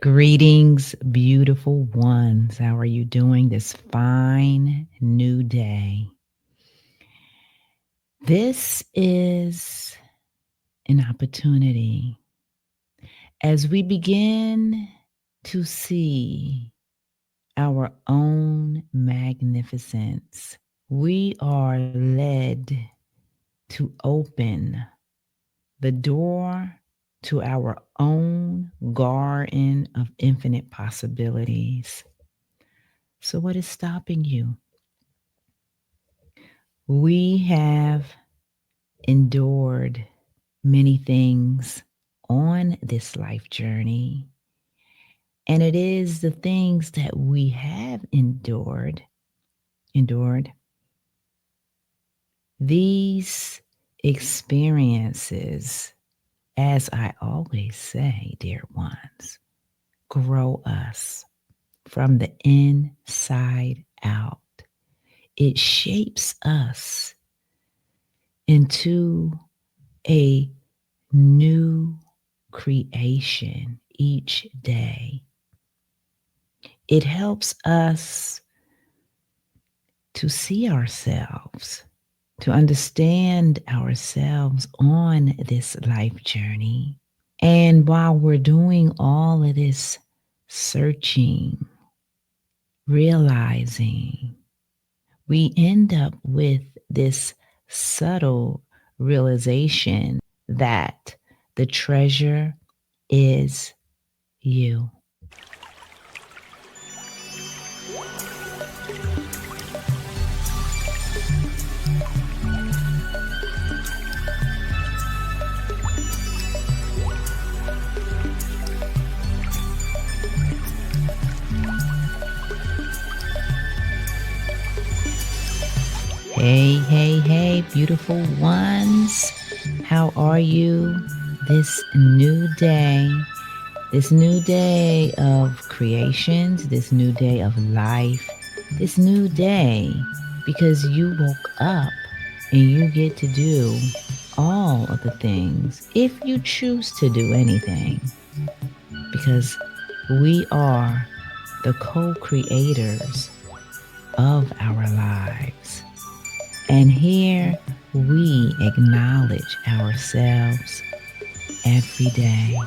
Greetings, beautiful ones. How are you doing this fine new day? This is an opportunity as we begin to see our own magnificence. We are led to open the door to our own garden of infinite possibilities. So, what is stopping you? We have endured many things on this life journey, and it is the things that we have endured these experiences, as I always say, dear ones, grow us from the inside out. It shapes us into a new creation each day. It helps us to see ourselves, to understand ourselves on this life journey. And while we're doing all of this searching, realizing, we end up with this subtle realization that the treasure is you. Hey, hey, hey, beautiful ones. How are you this new day? This new day of creations, this new day of life, this new day because you woke up and you get to do all of the things if you choose to do anything, because we are the co-creators of our lives. And here we acknowledge ourselves every day.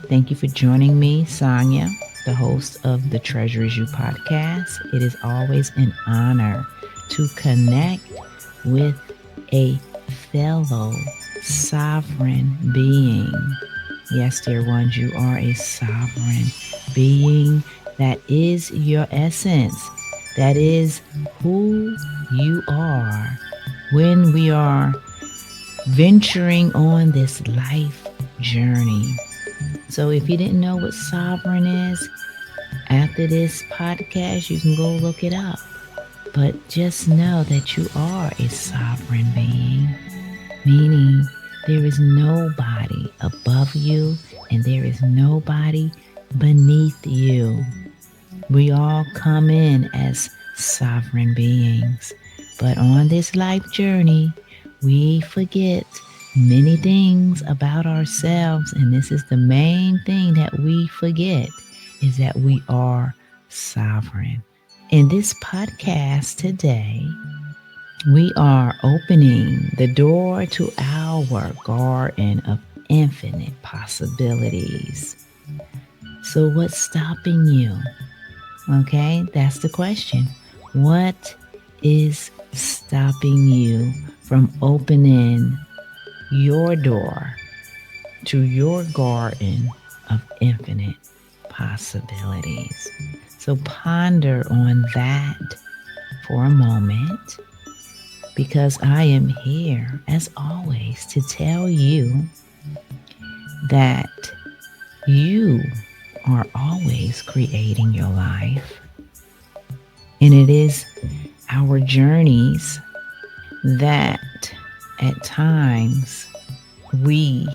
Thank you for joining me, Sonia, the host of the Treasure Is You podcast. It is always an honor to connect with a fellow sovereign being. Yes, dear ones, you are a sovereign being. That is your essence. That is who you are when we are venturing on this life journey. So if you didn't know what sovereign is, after this podcast, you can go look it up. But just know that you are a sovereign being, meaning there is nobody above you and there is nobody beneath you. We all come in as sovereign beings. But on this life journey, we forget many things about ourselves. And this is the main thing that we forget, is that we are sovereign. In this podcast today, we are opening the door to our garden of infinite possibilities. So what's stopping you? Okay, that's the question. What is stopping you from opening your door to your garden of infinite possibilities? So ponder on that for a moment, because I am here, as always, to tell you that you are always creating your life. And it is our journeys that at times we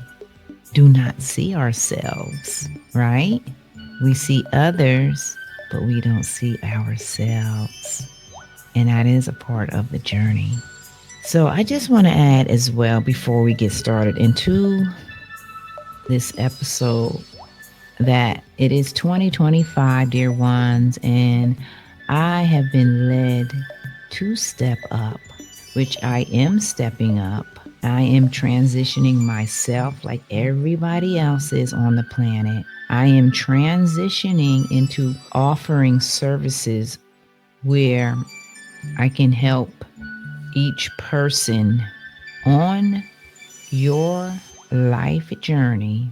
do not see ourselves, right? We see others, but we don't see ourselves. And that is a part of the journey. So I just want to add as well, before we get started into this episode, that it is 2025, dear ones, and I have been led to step up, which I am stepping up. I am transitioning myself like everybody else is on the planet. I am transitioning into offering services where I can help each person on your life journey.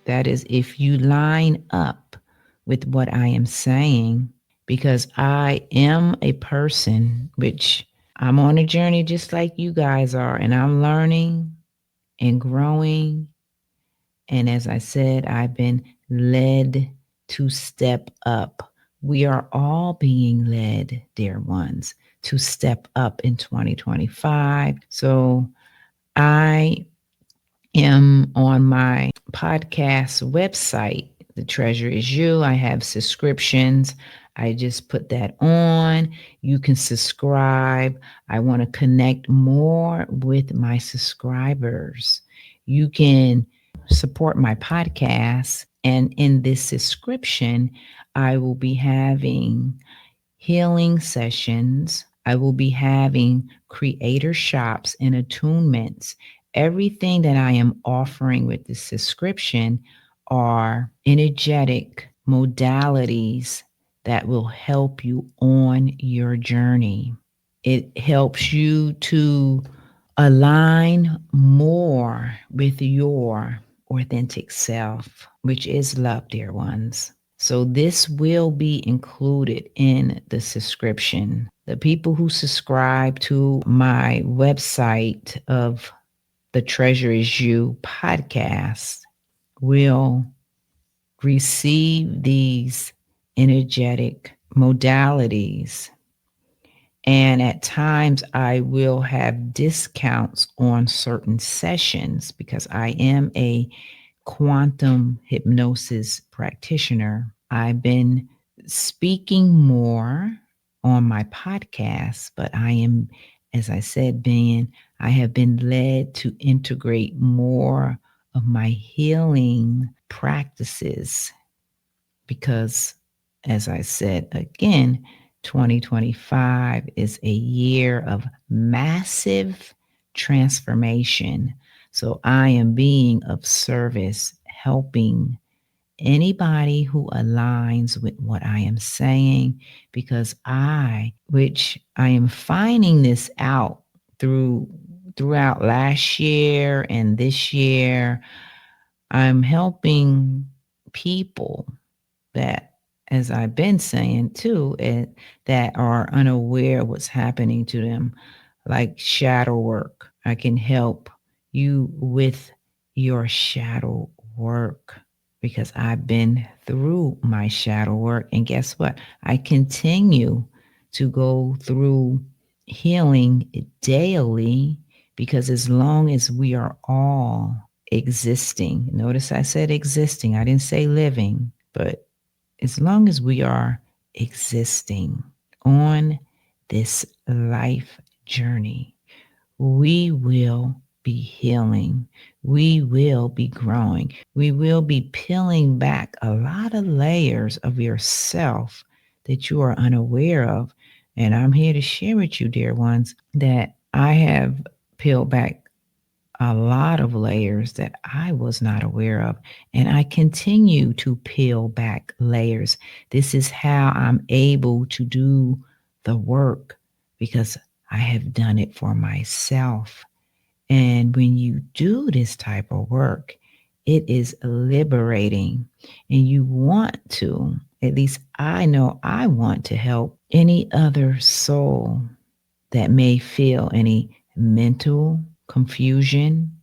That is, if you line up with what I am saying, because I am a person which I'm on a journey just like you guys are, and I'm learning and growing. And as I said, I've been led to step up. We are all being led, dear ones, to step up in 2025. So I am on my podcast website. The Treasure is You. I have subscriptions. I just put that on. You can subscribe. I want to connect more with my subscribers. You can support my podcast. And in this subscription, I will be having healing sessions. I will be having creator shops and attunements. Everything that I am offering with this subscription are energetic modalities that will help you on your journey. It helps you to align more with your authentic self, which is love, dear ones. So this will be included in the subscription. The people who subscribe to my website of the Treasure is You podcast will receive these energetic modalities. And at times, I will have discounts on certain sessions because I am a quantum hypnosis practitioner. I've been speaking more on my podcast, but I am, as I said, I have been led to integrate more of my healing practices because, as I said again, 2025 is a year of massive transformation. So I am being of service, helping anybody who aligns with what I am saying, because which I am finding this out throughout last year and this year, I'm helping people that, as I've been saying too, that are unaware of what's happening to them, like shadow work. I can help you with your shadow work because I've been through my shadow work. And guess what? I continue to go through healing daily because as long as we are all existing, notice I said existing, I didn't say living, but as long as we are existing on this life journey, we will be healing. We will be growing. We will be peeling back a lot of layers of yourself that you are unaware of. And I'm here to share with you, dear ones, that I have peeled back a lot of layers that I was not aware of. And I continue to peel back layers. This is how I'm able to do the work because I have done it for myself. And when you do this type of work, it is liberating. And you want to, at least I know I want to help any other soul that may feel any mental confusion.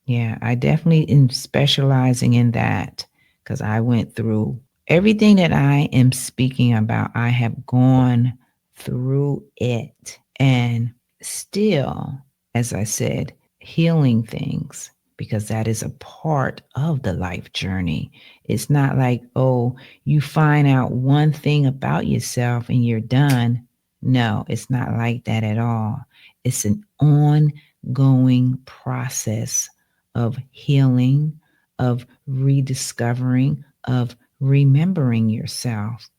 Yeah, I definitely am specializing in that because I went through everything that I am speaking about. I have gone through it and still, as I said, healing things because that is a part of the life journey. It's not like, oh, you find out one thing about yourself and you're done. No, it's not like that at all. It's an ongoing process of healing, of rediscovering of remembering yourself.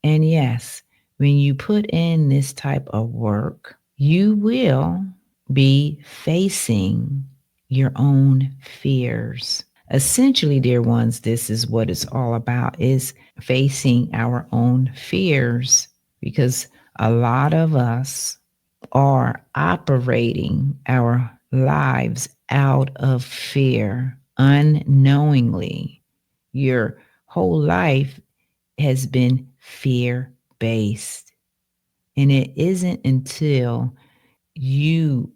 And yes, when you put in this type of work, you will be facing your own fears. Essentially, dear ones, this is what it's all about, is facing our own fears, because a lot of us are operating our lives out of fear unknowingly. Your whole life has been fear based. And it isn't until you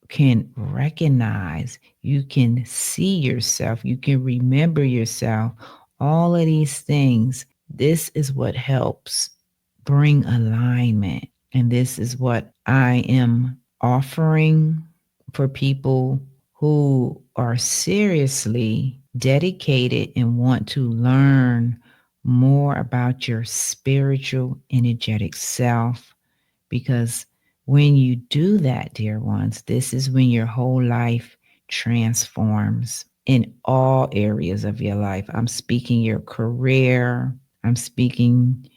can recognize, you can see yourself, you can remember yourself, all of these things. This is what helps bring alignment. And this is what I am offering for people who are seriously dedicated and want to learn more about your spiritual, energetic self. Because when you do that, dear ones, this is when your whole life transforms in all areas of your life. I'm speaking your career, I'm speaking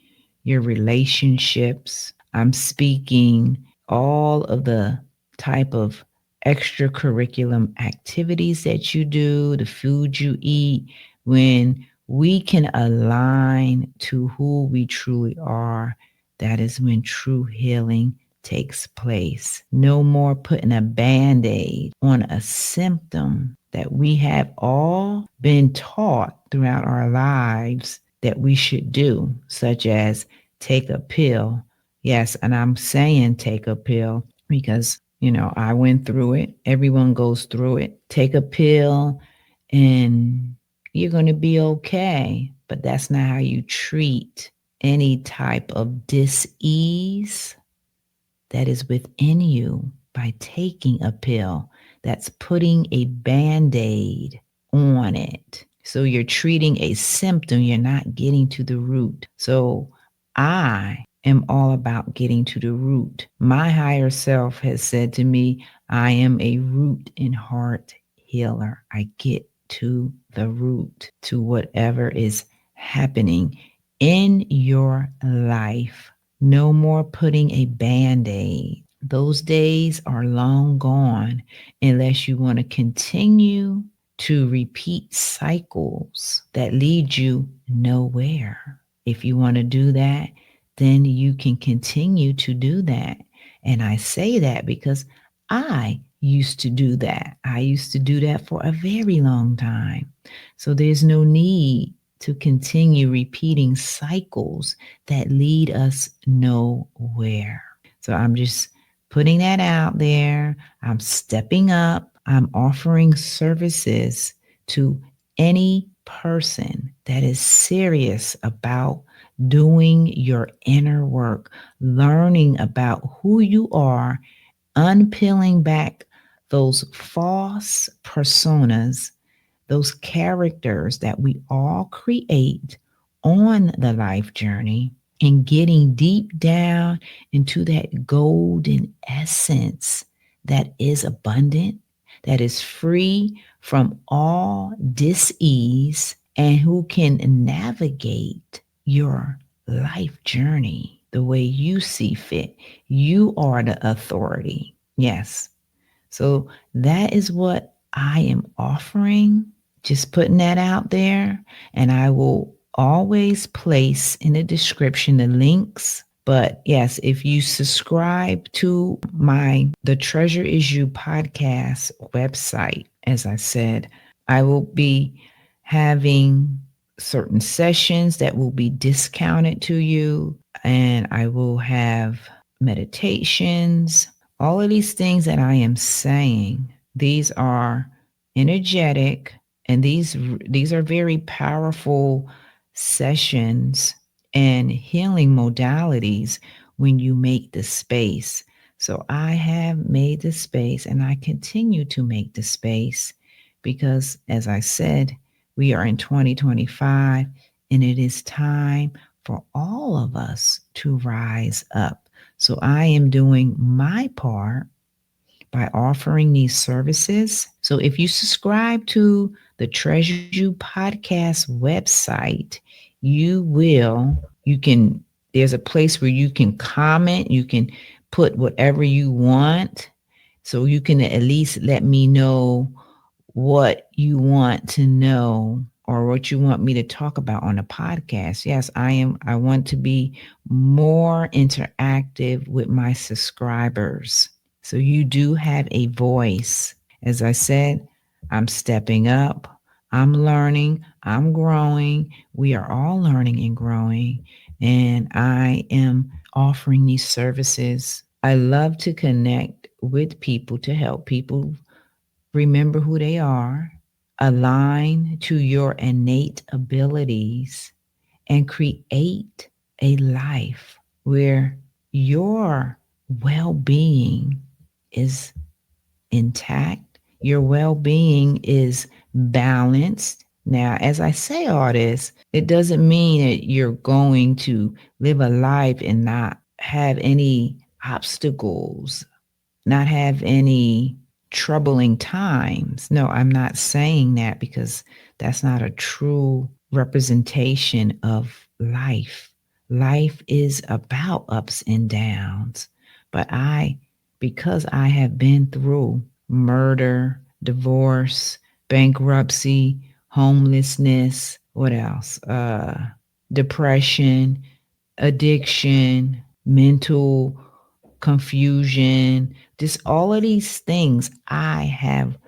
your relationships, I'm speaking all of the type of extracurriculum activities that you do, the food you eat. When we can align to who we truly are, that is when true healing takes place. No more putting a band aid on a symptom that we have all been taught throughout our lives that we should do, such as take a pill. Yes, and I'm saying take a pill because, I went through it. Everyone goes through it. Take a pill and you're going to be okay. But that's not how you treat any type of dis-ease that is within you by taking a pill. That's putting a band-aid on it. So you're treating a symptom, you're not getting to the root. So I am all about getting to the root. My higher self has said to me, I am a root and heart healer. I get to the root, to whatever is happening in your life. No more putting a band-aid. Those days are long gone unless you want to continue to repeat cycles that lead you nowhere. If you want to do that, then you can continue to do that. And I say that because I used to do that. I used to do that for a very long time. So there's no need to continue repeating cycles that lead us nowhere. So I'm just putting that out there. I'm stepping up. I'm offering services to any person that is serious about doing your inner work, learning about who you are, unpeeling back those false personas, those characters that we all create on the life journey, and getting deep down into that golden essence that is abundant, that is free from all dis-ease, and who can navigate your life journey the way you see fit. You are the authority. Yes. So that is what I am offering. Just putting that out there. And I will always place in the description the links. But yes, if you subscribe to my The Treasure Is You podcast website, as I said, I will be having certain sessions that will be discounted to you. And I will have meditations, all of these things that I am saying. These are energetic, and these are very powerful sessions and healing modalities when you make the space. So I have made the space, and I continue to make the space because, as I said, we are in 2025, and it is time for all of us to rise up. So I am doing my part by offering these services. So if you subscribe to the Treasure You Podcast website, you can, there's a place where you can comment, you can put whatever you want. So you can at least let me know what you want to know or what you want me to talk about on the podcast. Yes, I want to be more interactive with my subscribers. So you do have a voice. As I said, I'm stepping up. I'm learning. I'm growing. We are all learning and growing. And I am offering these services. I love to connect with people to help people remember who they are, align to your innate abilities, and create a life where your well being is intact, your well being is balanced. Now, as I say all this, it doesn't mean that you're going to live a life and not have any obstacles, not have any troubling times. No, I'm not saying that because that's not a true representation of life. Life is about ups and downs. But because I have been through murder, divorce, bankruptcy, homelessness, what else? Depression, addiction, mental confusion, just all of these things I have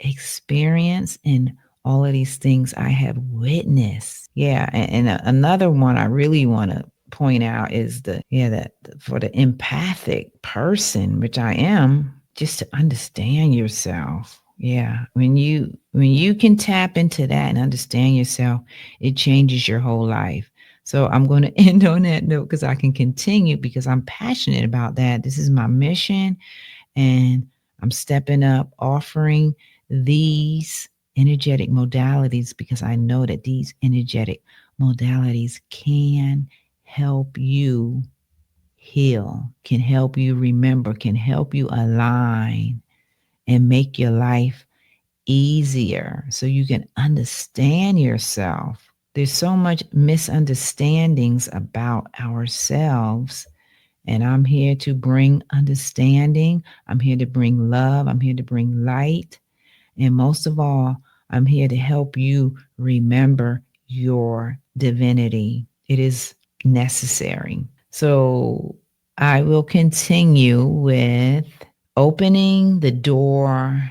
experienced and all of these things I have witnessed. Yeah, and another one I really want to point out is that for the empathic person, which I am, just to understand yourself. Yeah, when you can tap into that and understand yourself, it changes your whole life. So I'm going to end on that note because I can continue because I'm passionate about that. This is my mission, and I'm stepping up, offering these energetic modalities because I know that these energetic modalities can help you heal, can help you remember, can help you align and make your life easier so you can understand yourself. There's so much misunderstandings about ourselves, and I'm here to bring understanding. I'm here to bring love. I'm here to bring light. And most of all, I'm here to help you remember your divinity. It is necessary. So I will continue with opening the door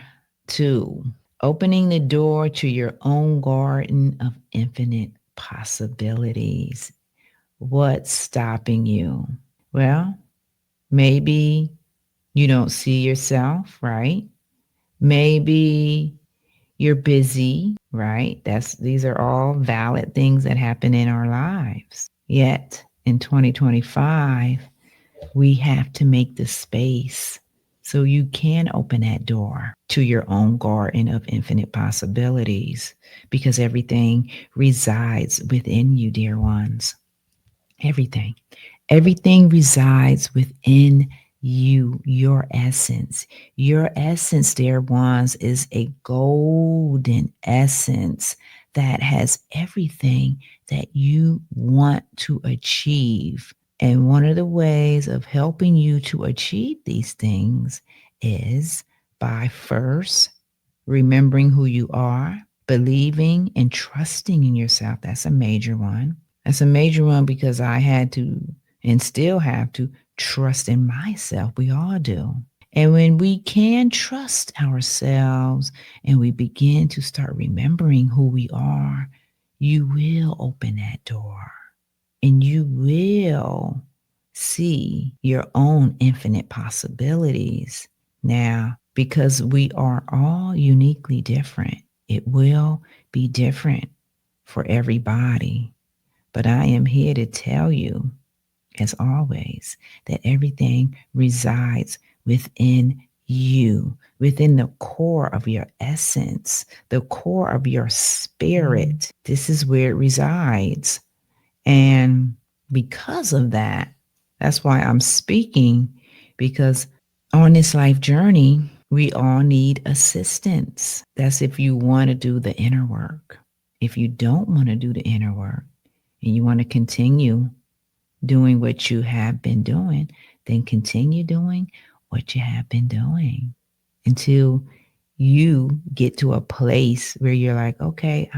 to opening the door to your own garden of infinite possibilities. What's stopping you? Well, maybe you don't see yourself, right? Maybe you're busy, right? These are all valid things that happen in our lives. Yet in 2025, we have to make the space so you can open that door to your own garden of infinite possibilities because everything resides within you, dear ones. Everything. Everything resides within you, your essence. Your essence, dear ones, is a golden essence that has everything that you want to achieve. And one of the ways of helping you to achieve these things is by first remembering who you are, believing and trusting in yourself. That's a major one. That's a major one because I had to and still have to trust in myself. We all do. And when we can trust ourselves and we begin to start remembering who we are, you will open that door and you will see your own infinite possibilities. Now, because we are all uniquely different, it will be different for everybody. But I am here to tell you, as always, that everything resides within you, within the core of your essence, the core of your spirit. This is where it resides. And because of that, that's why I'm speaking, because on this life journey, We all need assistance. That's if you want to do the inner work. If you don't want to do the inner work and you want to continue doing what you have been doing, then continue doing what you have been doing until you get to a place where you're like, okay,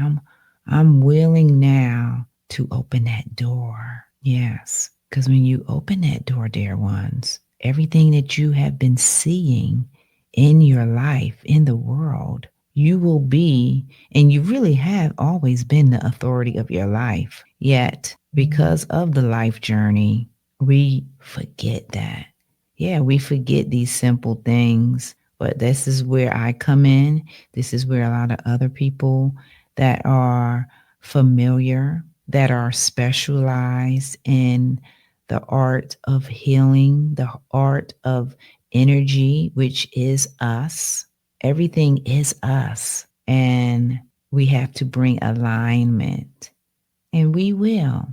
I'm willing now to open that door. Yes, because when you open that door, dear ones, everything that you have been seeing in your life, in the world, you will be, and you really have always been the authority of your life. Yet, because of the life journey, we forget that. Yeah, we forget these simple things, but this is where I come in. This is where a lot of other people that are familiar, that are specialized in the art of healing, the art of energy, which is us. Everything is us. And we have to bring alignment. And we will.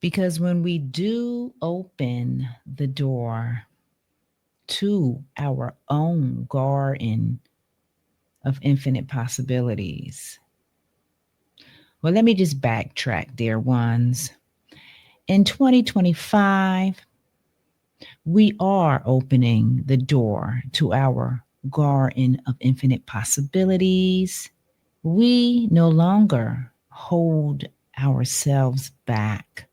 Because when we do open the door to our own garden of infinite possibilities, well, let me just backtrack, dear ones. In 2025, we are opening the door to our garden of infinite possibilities. We no longer hold ourselves back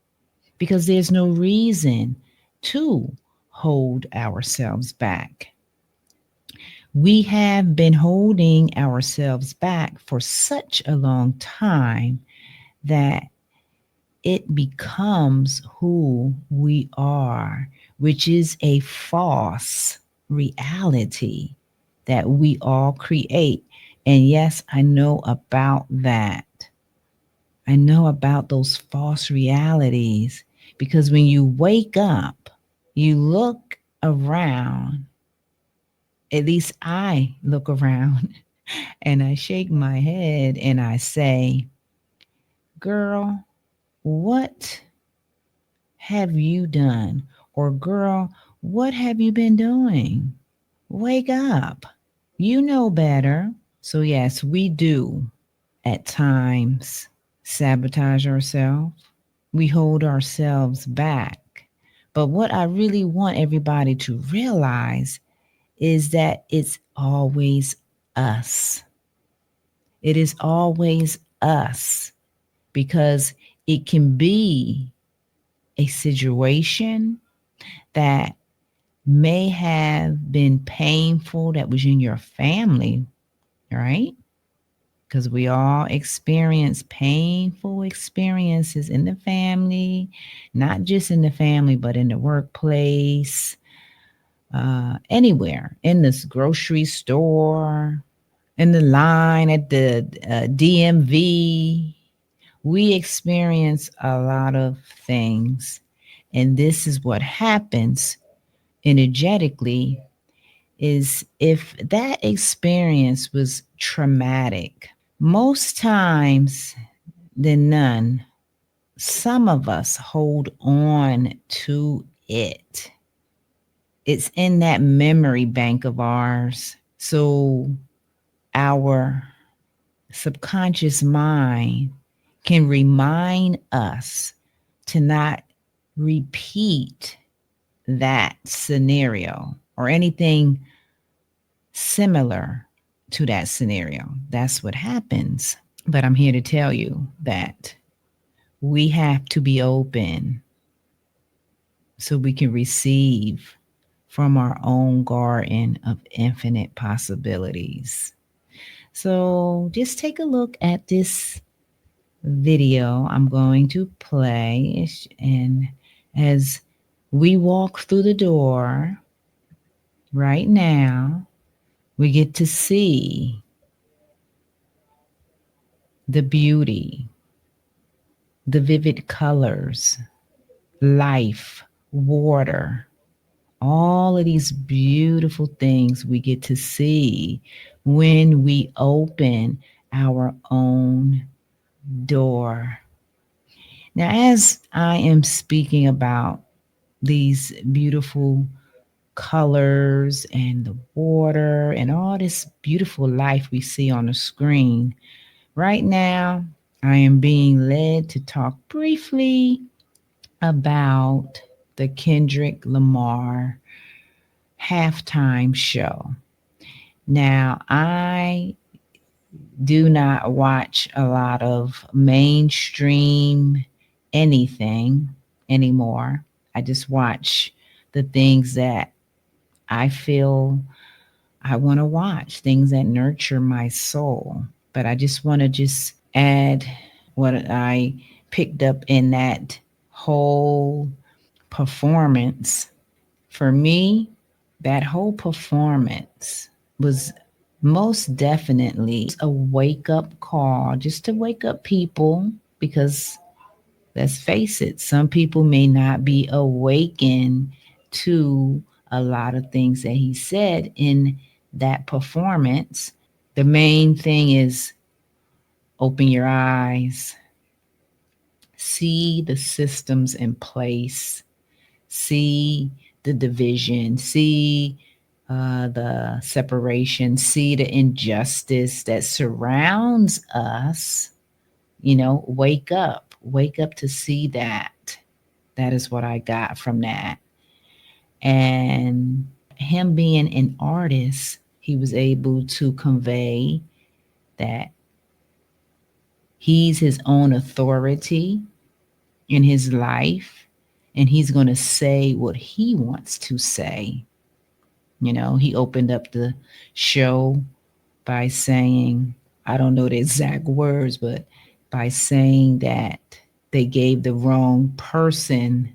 because there's no reason to hold ourselves back. We have been holding ourselves back for such a long time that it becomes who we are, which is a false reality that we all create. And yes, I know about that. I know about those false realities because when you wake up, you look around, at least I look around, and I shake my head and I say, girl, what have you done? Or, girl, what have you been doing? Wake up. You know better. So, yes, we do at times sabotage ourselves. We hold ourselves back. But what I really want everybody to realize is that it's always us. It is always us because it can be a situation that may have been painful that was in your family, right? Because we all experience painful experiences in the family, not just in the family, but in the workplace, anywhere, in this grocery store, in the line at the DMV. We experience a lot of things. And this is what happens energetically is if that experience was traumatic, most times than none, some of us hold on to it. It's in that memory bank of ours. So our subconscious mind can remind us to not repeat that scenario or anything similar to that scenario. That's what happens. But I'm here to tell you that we have to be open so we can receive from our own garden of infinite possibilities. So just take a look at this video I'm going to play. And as we walk through the door right now, we get to see the beauty, the vivid colors, life, water, all of these beautiful things we get to see when we open our own door. Now, as I am speaking about these beautiful colors and the water and all this beautiful life we see on the screen. Right now, I am being led to talk briefly about the Kendrick Lamar halftime show. Now, I do not watch a lot of mainstream anything anymore. I just watch the things that I feel I want to watch, things that nurture my soul. But I just want to just add what I picked up in that whole performance. For me, that whole performance was most definitely a wake up call, just to wake up people, because let's face it, some people may not be awakened to a lot of things that he said in that performance. The main thing is open your eyes, see the systems in place, see the division, see the separation, see the injustice that surrounds us. Wake up to see that. That is what I got from that. And him being an artist, he was able to convey that he's his own authority in his life, and he's going to say what he wants to say. He opened up the show by saying, I don't know the exact words, but by saying that they gave the wrong person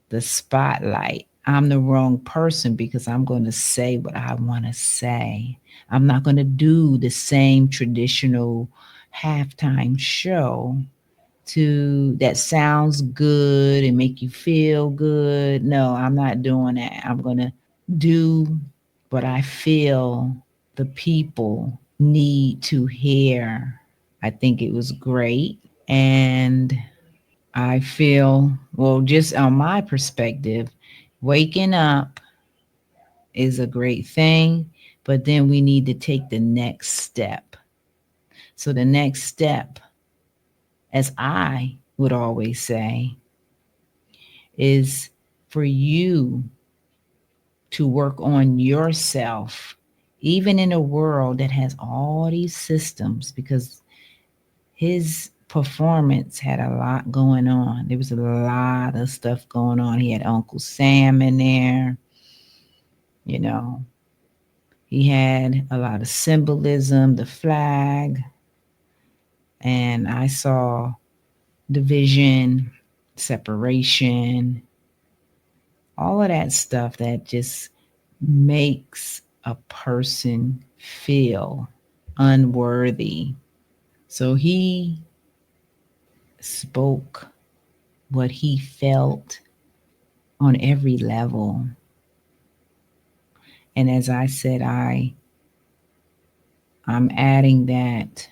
the spotlight. I'm the wrong person because I'm going to say what I want to say. I'm not going to do the same traditional halftime show to that sounds good and make you feel good. No, I'm not doing that. I'm going to do what I feel the people need to hear. I think it was great. And I feel, well, just on my perspective, waking up is a great thing, but then we need to take the next step. So, the next step, as I would always say, is for you to work on yourself, even in a world that has all these systems, because his performance had a lot going on. There was a lot of stuff going on. He had Uncle Sam in there, you know. He had a lot of symbolism, the flag, and I saw division, separation, all of that stuff that just makes a person feel unworthy. So he spoke what he felt on every level. And as I said, I'm adding that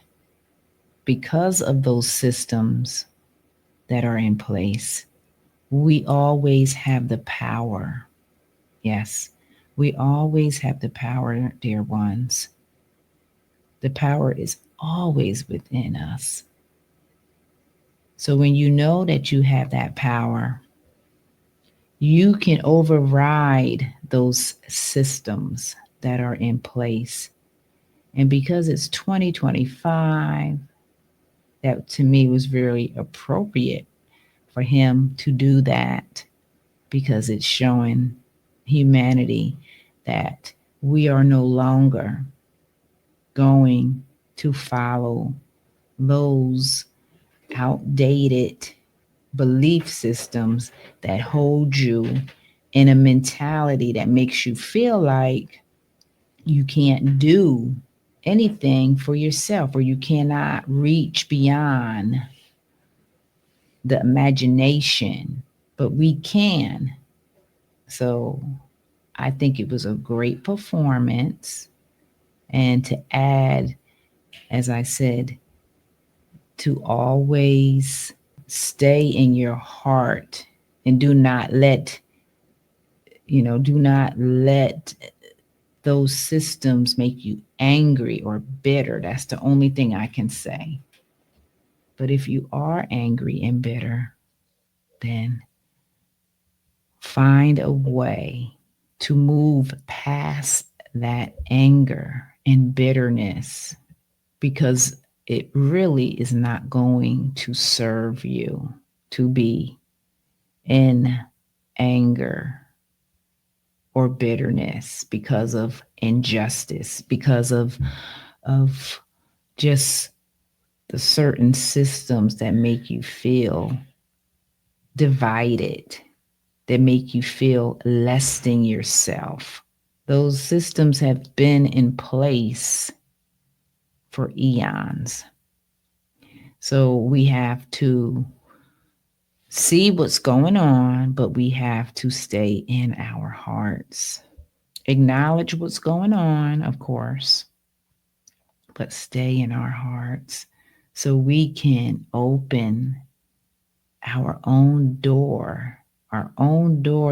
because of those systems that are in place, we always have the power. Yes, we always have the power, dear ones. The power is always within us. So when you know that you have that power, you can override those systems that are in place. And because it's 2025, that to me was very appropriate for him to do that, because it's showing humanity that we are no longer going to follow those outdated belief systems that hold you in a mentality that makes you feel like you can't do anything for yourself, or you cannot reach beyond the imagination. But we can. So I think it was a great performance. And to add, as I said, to always stay in your heart and do not let Do not let those systems make you angry or bitter. That's the only thing I can say. But if you are angry and bitter, then find a way to move past that anger and bitterness, because it really is not going to serve you to be in anger or bitterness because of injustice, because of just the certain systems that make you feel divided, that make you feel less than yourself. Those systems have been in place for eons. So we have to see what's going on, but we have to stay in our hearts. Acknowledge what's going on, of course, but stay in our hearts so we can open our own door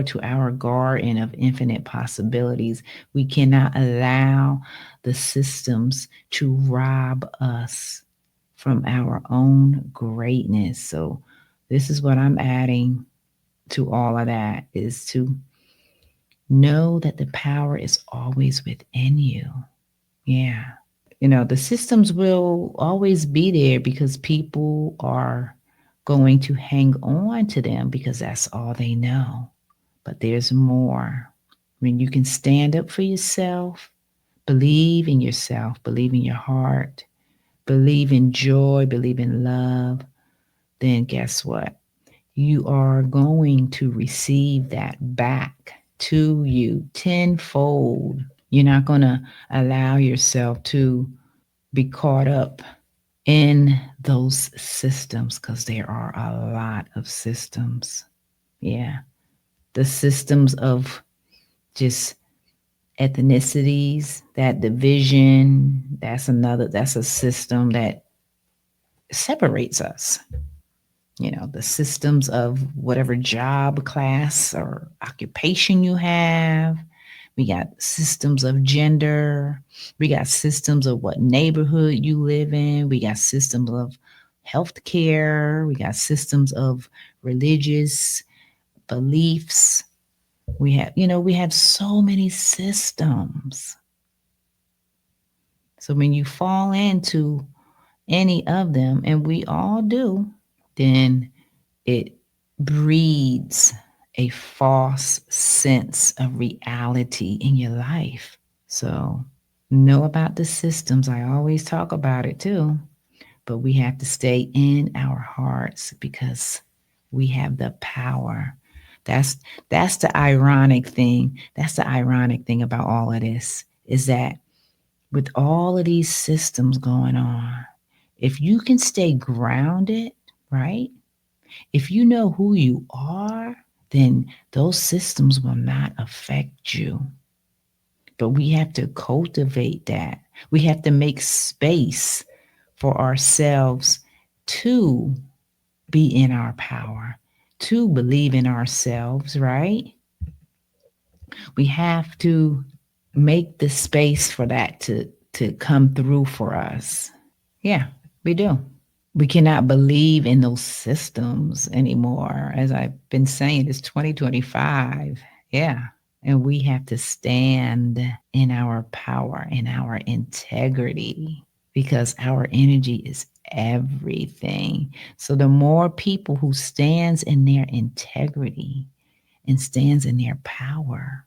to our garden of infinite possibilities. We cannot allow the systems to rob us from our own greatness. So this is what I'm adding to all of that, is to know that the power is always within you. Yeah. The systems will always be there because people are going to hang on to them because that's all they know. But there's more. When you can stand up for yourself, believe in yourself, believe in your heart, believe in joy, believe in love, then guess what? You are going to receive that back to you tenfold. You're not going to allow yourself to be caught up in those systems, because there are a lot of systems. Yeah. The systems of just ethnicities, that division, that's a system that separates us. The systems of whatever job class or occupation you have. We got systems of gender. We got systems of what neighborhood you live in. We got systems of healthcare. We got systems of religious beliefs. We have so many systems. So when you fall into any of them, and we all do, then it breeds a false sense of reality in your life. So know about the systems. I always talk about it too, but we have to stay in our hearts because we have the power. That's the ironic thing. That's the ironic thing about all of this, is that with all of these systems going on, if you can stay grounded, right? If you know who you are, then those systems will not affect you. But we have to cultivate that. We have to make space for ourselves to be in our power, to believe in ourselves, right? We have to make the space for that to come through for us. Yeah, we do. We cannot believe in those systems anymore. As I've been saying, it's 2025. Yeah. And we have to stand in our power, in our integrity, because our energy is everything. So the more people who stands in their integrity and stands in their power,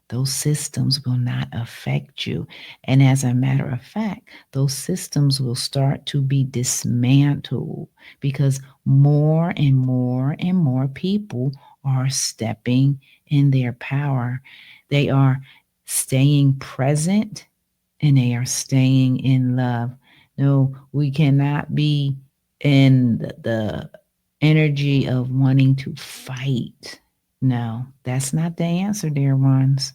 those systems will not affect you. And as a matter of fact, those systems will start to be dismantled because more and more and more people are stepping in their power. They are staying present and they are staying in love. No, we cannot be in the energy of wanting to fight. No, that's not the answer, dear ones.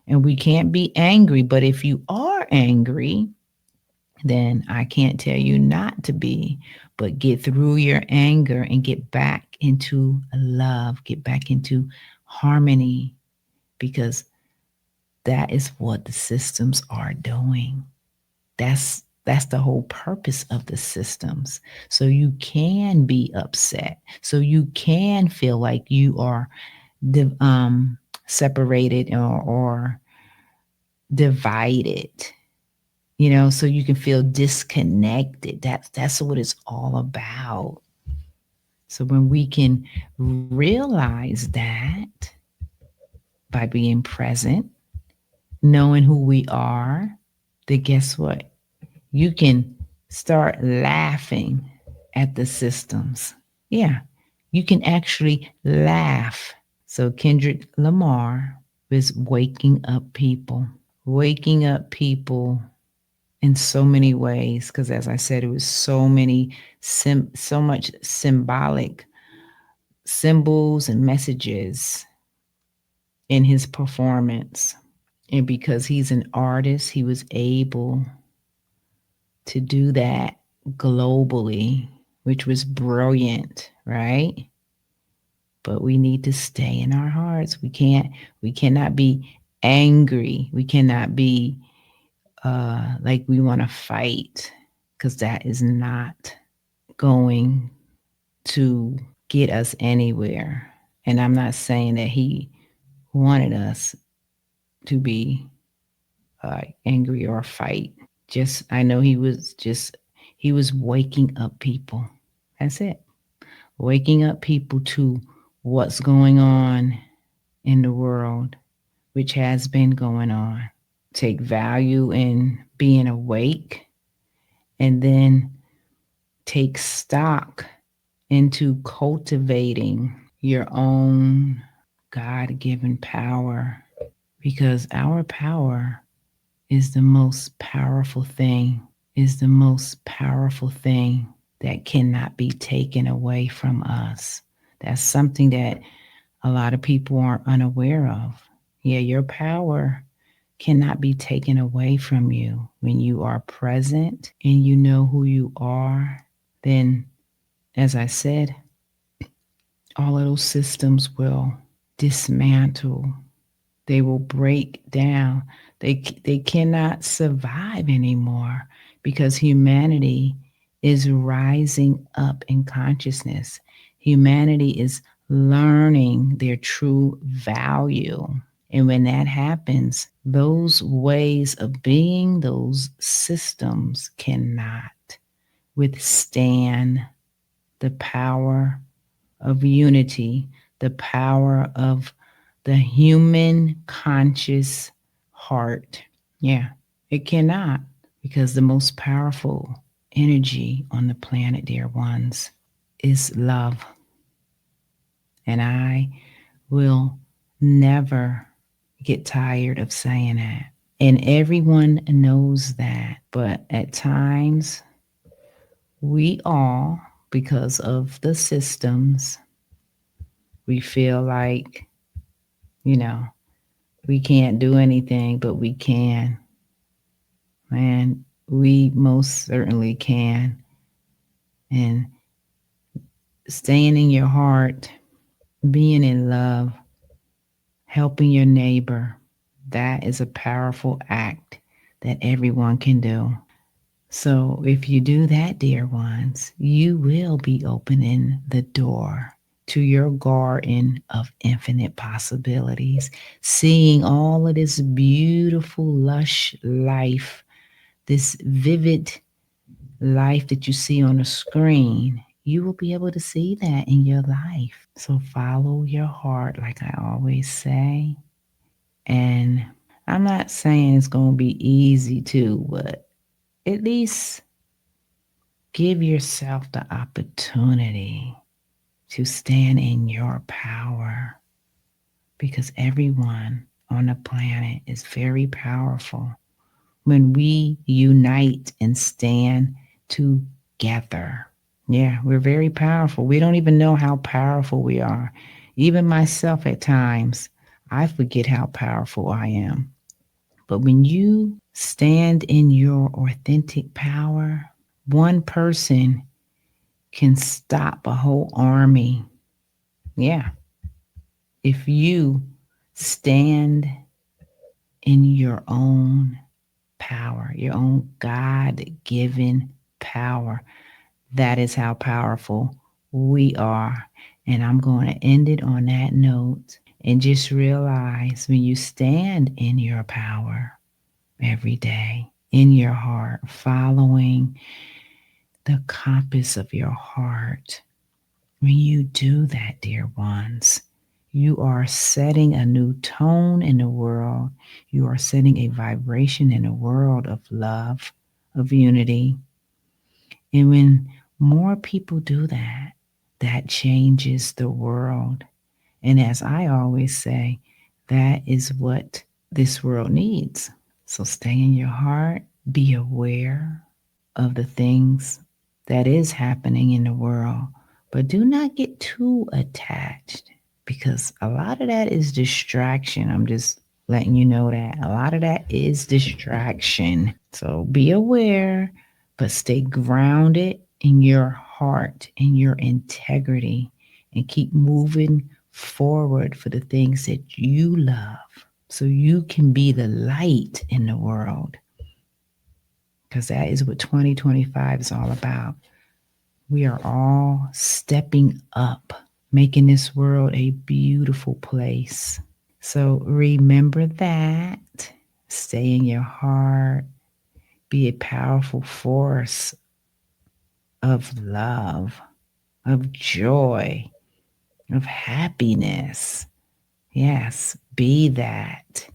And we can't be angry. But if you are angry, then I can't tell you not to be, but get through your anger and get back into love, get back into harmony, because that is what the systems are doing. That's the whole purpose of the systems. So you can be upset. So you can feel like you are separated or divided. So you can feel disconnected. That's what it's all about. So when we can realize that by being present, knowing who we are, then guess what? You can start laughing at the systems. Yeah, you can actually laugh. So Kendrick Lamar was waking up people in so many ways. Because as I said, it was so much symbolic symbols and messages in his performance. And because he's an artist, he was able to do that globally, which was brilliant, right? But we need to stay in our hearts. We cannot be angry. We cannot be like we want to fight, because that is not going to get us anywhere. And I'm not saying that he wanted us to be angry or fight. Just, I know he was waking up people. That's it. Waking up people to what's going on in the world, which has been going on. Take value in being awake, and then take stock into cultivating your own God given power, because our power is the most powerful thing, that cannot be taken away from us. That's something that a lot of people are unaware of. Yeah, your power cannot be taken away from you. When you are present and you know who you are, then, as I said, all of those systems will dismantle. They will break down. They cannot survive anymore, because humanity is rising up in consciousness. Humanity is learning their true value. And when that happens, those ways of being, those systems cannot withstand the power of unity, the power of the human conscious heart. Yeah, it cannot, because the most powerful energy on the planet, dear ones, is love. And I will never get tired of saying that. And everyone knows that. But at times, we all, because of the systems, we feel like, you know, we can't do anything, but we can. Man, we most certainly can. And staying in your heart, being in love, helping your neighbor, that is a powerful act that everyone can do. So if you do that, dear ones, you will be opening the door to your garden of infinite possibilities, seeing all of this beautiful, lush life, this vivid life that you see on the screen. You will be able to see that in your life. So follow your heart, like I always say. And I'm not saying it's going to be easy too, but at least give yourself the opportunity to stand in your power, because everyone on the planet is very powerful when we unite and stand together. Yeah, we're very powerful. We don't even know how powerful we are. Even myself at times, I forget how powerful I am. But when you stand in your authentic power, one person can stop a whole army. Yeah. If you stand in your own power, your own God-given power, that is how powerful we are. And I'm going to end it on that note and just realize when you stand in your power every day, in your heart, following the compass of your heart, when you do that, dear ones, you are setting a new tone in the world. You are setting a vibration in a world of love, of unity. And when more people do that, that changes the world. And as I always say, that is what this world needs. So stay in your heart, be aware of the things that is happening in the world, but do not get too attached because a lot of that is distraction. I'm just letting you know that a lot of that is distraction. So be aware, but stay grounded in your heart, in your integrity, and keep moving forward for the things that you love so you can be the light in the world. Because that is what 2025 is all about. We are all stepping up, making this world a beautiful place. So remember that. Stay in your heart. Be a powerful force of love, of joy, of happiness. Yes, be that.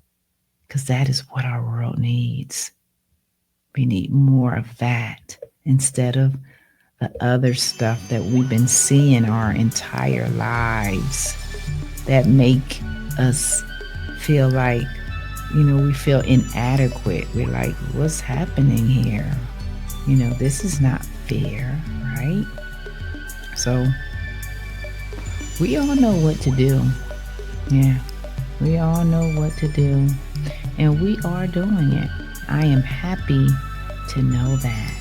Because that is what our world needs. We need more of that instead of the other stuff that we've been seeing our entire lives that make us feel like, we feel inadequate. We're like, what's happening here? This is not fair, right? So we all know what to do. Yeah, we all know what to do. And we are doing it. I am happy to know that.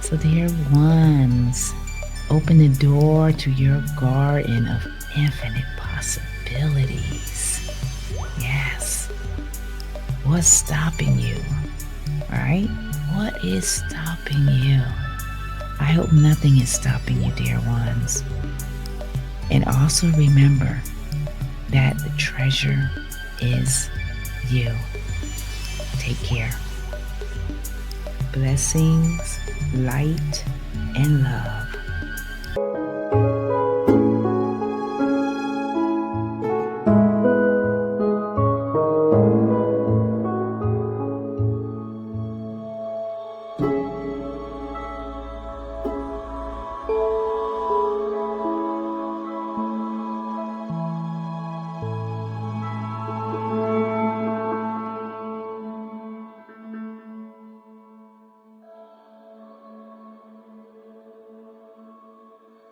So, dear ones, open the door to your garden of infinite possibilities. Yes. What's stopping you? Right? What is stopping you? I hope nothing is stopping you, dear ones. And also remember that the treasure is you. Take care. Blessings, light, and love.